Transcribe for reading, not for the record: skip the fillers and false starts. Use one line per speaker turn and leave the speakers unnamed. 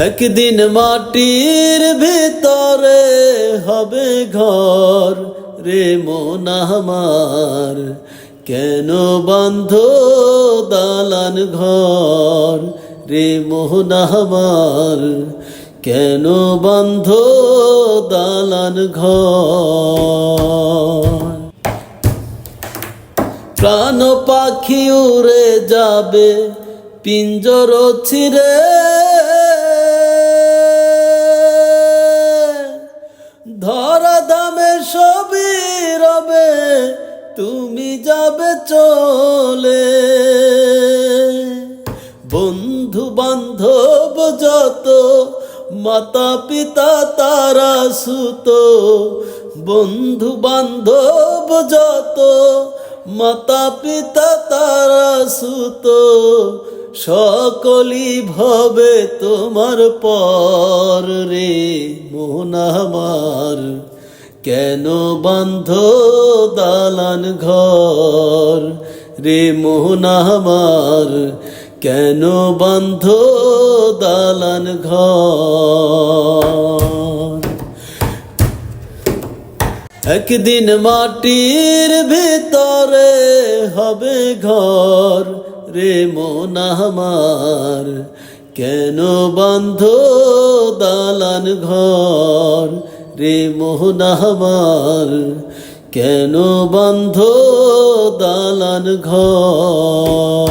একদিন মাটির ভিতরে হবে ঘর রে মন আমার, কেন বাঁধ দালান ঘর রে মন আমার, কেন বাঁধ দালান ঘর। প্রাণ পাখি উড়ে যাবে পিঞ্জর ছিঁড়ে, ধরা দামে সবই রবে তুমি যাবে চলে। বন্ধু বান্ধব যত মাতা পিতা তারা সুত, বন্ধু বান্ধব যত মাতা পিতা তারা সুত, সকলই ভবে তোমার পর রে মন আমার, কেন বাঁধ দালান ঘর রে মন আমার, কেন বাঁধ দালান ঘর। একদিন মাটির ভিতরে হবে ঘর রে মন আমার, কেন বাঁধ দালান ঘর রে মন আমার, কেন বাঁধ দালান ঘর।